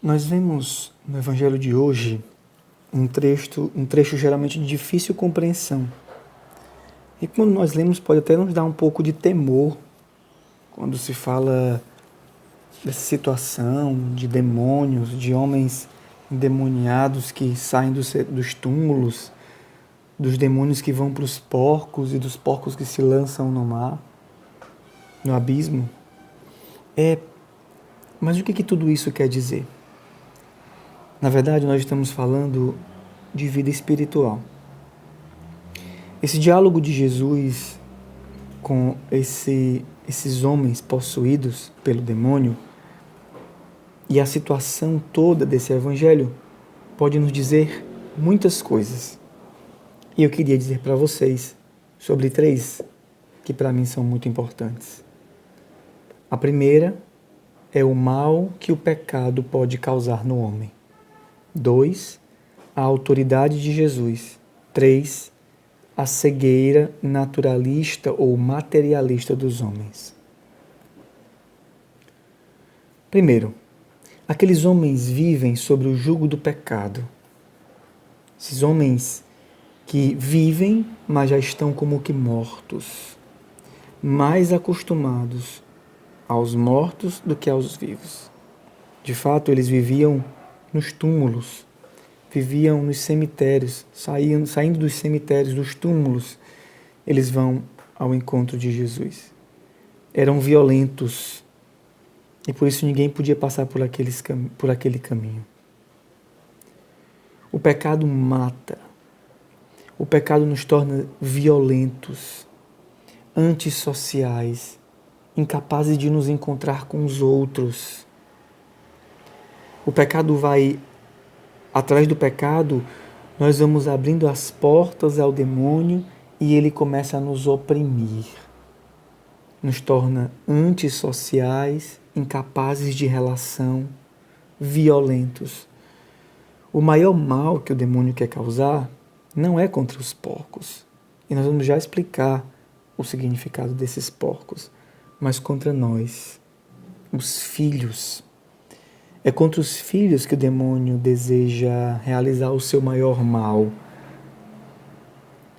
Nós vemos no Evangelho de hoje um trecho geralmente de difícil compreensão. E quando nós lemos pode até nos dar um pouco de temor quando se fala dessa situação de demônios, de homens endemoniados que saem dos túmulos, dos demônios que vão para os porcos e dos porcos que se lançam no mar, no abismo. Mas o que tudo isso quer dizer? Na verdade, nós estamos falando de vida espiritual. Esse diálogo de Jesus com esses homens possuídos pelo demônio e a situação toda desse evangelho pode nos dizer muitas coisas. E eu queria dizer para vocês sobre 3 que para mim são muito importantes. A primeira é o mal que o pecado pode causar no homem. 2, a autoridade de Jesus. 3, a cegueira naturalista ou materialista dos homens. Primeiro, aqueles homens vivem sobre o jugo do pecado. Esses homens que vivem, mas já estão como que mortos, mais acostumados aos mortos do que aos vivos. De fato, eles viviam nos túmulos, viviam nos cemitérios, saindo dos cemitérios, dos túmulos, eles vão ao encontro de Jesus. Eram violentos e por isso ninguém podia passar por aquele caminho. O pecado mata. O pecado nos torna violentos, antissociais, incapazes de nos encontrar com os outros. O pecado atrás do pecado, nós vamos abrindo as portas ao demônio e ele começa a nos oprimir. Nos torna antissociais, incapazes de relação, violentos. O maior mal que o demônio quer causar não é contra os porcos. E nós vamos já explicar o significado desses porcos, mas contra nós, os filhos. É contra os filhos que o demônio deseja realizar o seu maior mal.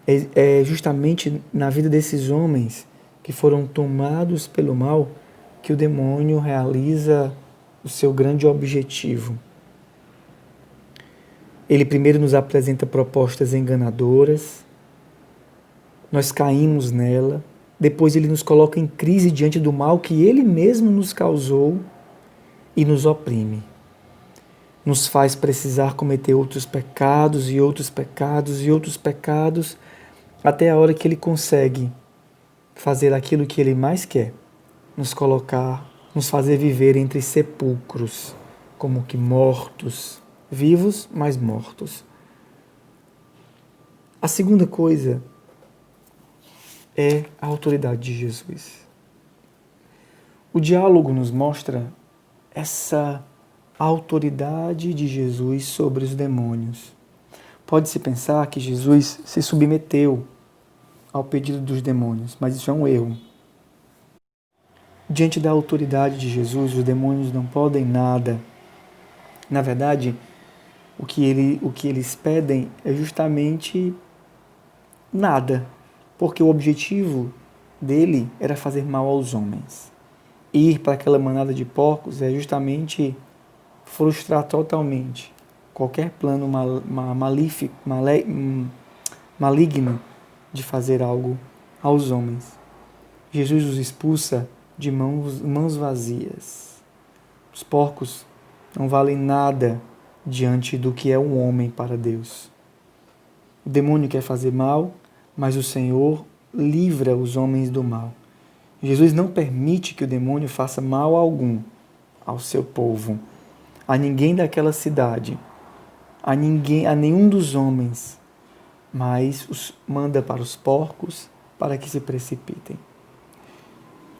É justamente na vida desses homens que foram tomados pelo mal que o demônio realiza o seu grande objetivo. Ele primeiro nos apresenta propostas enganadoras, nós caímos nela, depois ele nos coloca em crise diante do mal que ele mesmo nos causou e nos oprime. Nos faz precisar cometer outros pecados e outros pecados e outros pecados, até a hora que ele consegue fazer aquilo que ele mais quer, nos fazer viver entre sepulcros, como que mortos, vivos, mas mortos. A segunda coisa é a autoridade de Jesus. O diálogo nos mostra essa autoridade de Jesus sobre os demônios. Pode-se pensar que Jesus se submeteu ao pedido dos demônios, mas isso é um erro. Diante da autoridade de Jesus, os demônios não podem nada. Na verdade, o que eles pedem é justamente nada, porque o objetivo dele era fazer mal aos homens. Ir para aquela manada de porcos é justamente frustrar totalmente qualquer plano maligno de fazer algo aos homens. Jesus os expulsa de mãos vazias. Os porcos não valem nada diante do que é um homem para Deus. O demônio quer fazer mal, mas o Senhor livra os homens do mal. Jesus não permite que o demônio faça mal algum ao seu povo, a ninguém daquela cidade, a nenhum dos homens, mas os manda para os porcos para que se precipitem.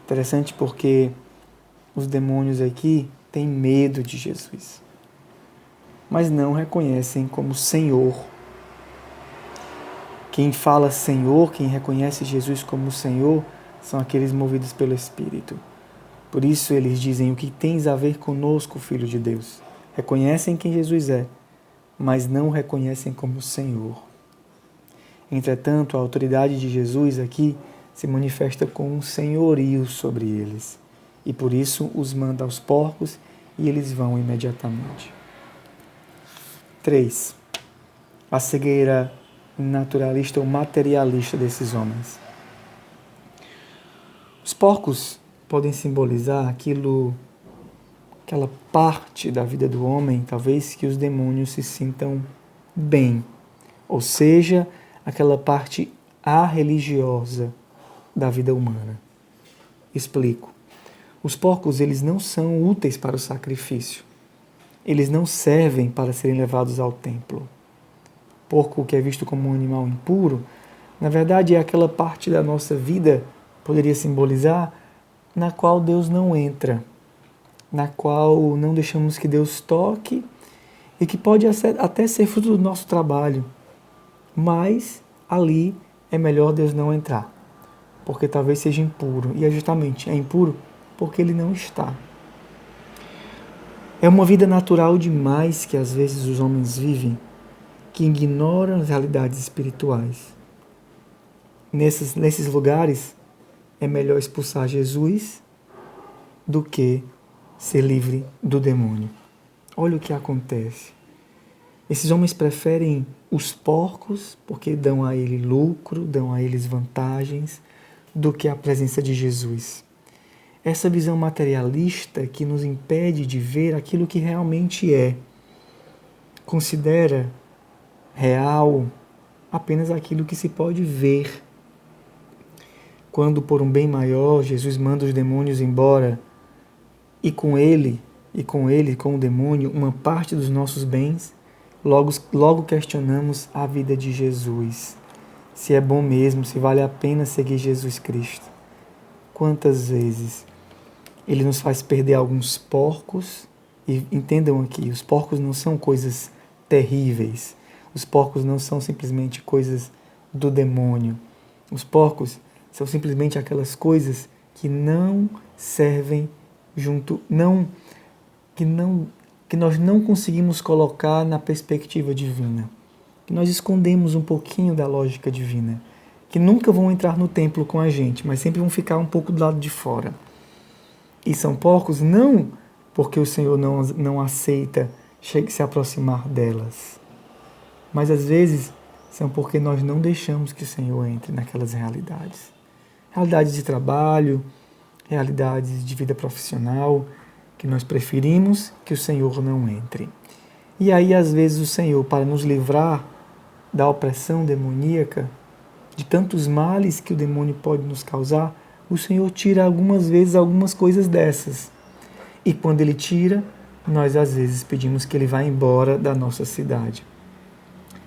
Interessante porque os demônios aqui têm medo de Jesus, mas não reconhecem como Senhor. Quem fala Senhor, quem reconhece Jesus como Senhor, são aqueles movidos pelo Espírito. Por isso eles dizem: o que tens a ver conosco, Filho de Deus? reconhecem quem Jesus é, mas não o reconhecem como Senhor. Entretanto, a autoridade de Jesus aqui se manifesta com um senhorio sobre eles, e por isso os manda aos porcos e eles vão imediatamente. 3. A cegueira naturalista ou materialista desses homens. Os porcos podem simbolizar aquela parte da vida do homem, talvez que os demônios se sintam bem, ou seja, aquela parte arreligiosa da vida humana. Explico. Os porcos, eles não são úteis para o sacrifício. Eles não servem para serem levados ao templo. Porco, que é visto como um animal impuro, na verdade é aquela parte da nossa vida, poderia simbolizar, na qual Deus não entra, na qual não deixamos que Deus toque e que pode até ser fruto do nosso trabalho, mas ali é melhor Deus não entrar, porque talvez seja impuro, e é justamente impuro porque ele não está. É uma vida natural demais que às vezes os homens vivem, que ignoram as realidades espirituais. Nesses lugares, é melhor expulsar Jesus do que ser livre do demônio. Olha o que acontece. Esses homens preferem os porcos porque dão a ele lucro, dão a eles vantagens, do que a presença de Jesus. Essa visão materialista que nos impede de ver aquilo que realmente é. Considera real apenas aquilo que se pode ver. Quando, por um bem maior, Jesus manda os demônios embora e com ele, com o demônio, uma parte dos nossos bens, logo questionamos a vida de Jesus. Se é bom mesmo, se vale a pena seguir Jesus Cristo. Quantas vezes ele nos faz perder alguns porcos, e entendam aqui, os porcos não são coisas terríveis, os porcos não são simplesmente coisas do demônio, os porcos são simplesmente aquelas coisas que não servem junto, que nós não conseguimos colocar na perspectiva divina, que nós escondemos um pouquinho da lógica divina, que nunca vão entrar no templo com a gente, mas sempre vão ficar um pouco do lado de fora. E são porcos não porque o Senhor não aceita se aproximar delas, mas às vezes são porque nós não deixamos que o Senhor entre naquelas realidades. Realidades de trabalho, realidades de vida profissional, que nós preferimos que o Senhor não entre. E aí, às vezes, o Senhor, para nos livrar da opressão demoníaca, de tantos males que o demônio pode nos causar, o Senhor tira algumas vezes algumas coisas dessas. E quando Ele tira, nós às vezes pedimos que Ele vá embora da nossa cidade.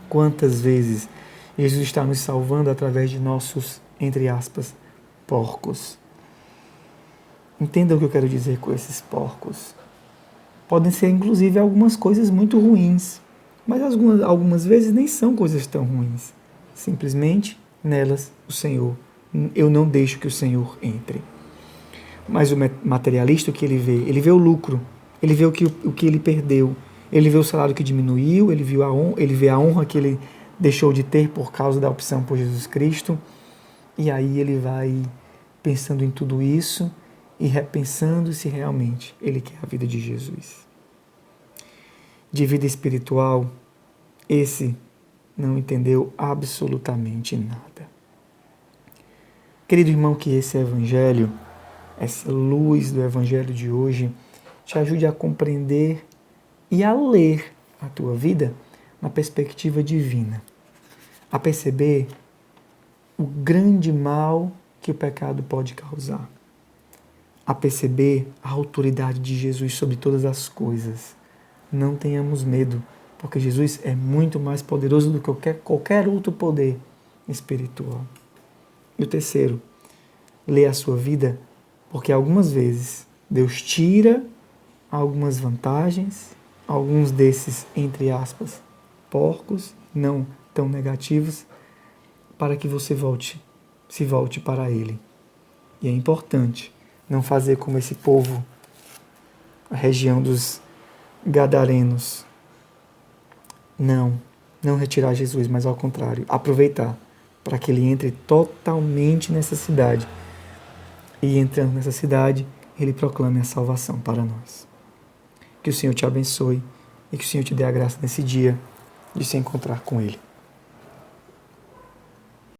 Quantas vezes Jesus está nos salvando através de nossos, entre aspas, porcos. Entenda o que eu quero dizer com esses porcos. Podem ser, inclusive, algumas coisas muito ruins, mas algumas vezes nem são coisas tão ruins. Simplesmente, nelas, o Senhor, eu não deixo que o Senhor entre. Mas o materialista, o que ele vê o lucro, ele vê o que ele perdeu, ele vê o salário que diminuiu, ele vê a honra que ele deixou de ter por causa da opção por Jesus Cristo, e aí ele vai pensando em tudo isso e repensando se realmente ele quer a vida de Jesus. De vida espiritual, esse não entendeu absolutamente nada. Querido irmão, que esse Evangelho, essa luz do Evangelho de hoje, te ajude a compreender e a ler a tua vida na perspectiva divina, a perceber o grande mal que o pecado pode causar, a perceber a autoridade de Jesus sobre todas as coisas. Não tenhamos medo, porque Jesus é muito mais poderoso do que qualquer outro poder espiritual. E o terceiro, lê a sua vida, porque algumas vezes Deus tira algumas vantagens, alguns desses, entre aspas, porcos, não tão negativos, para que você se volte para Ele. E é importante não fazer como esse povo, a região dos gadarenos. Não retirar Jesus, mas ao contrário, aproveitar para que ele entre totalmente nessa cidade. E entrando nessa cidade, ele proclame a salvação para nós. Que o Senhor te abençoe e que o Senhor te dê a graça nesse dia de se encontrar com ele.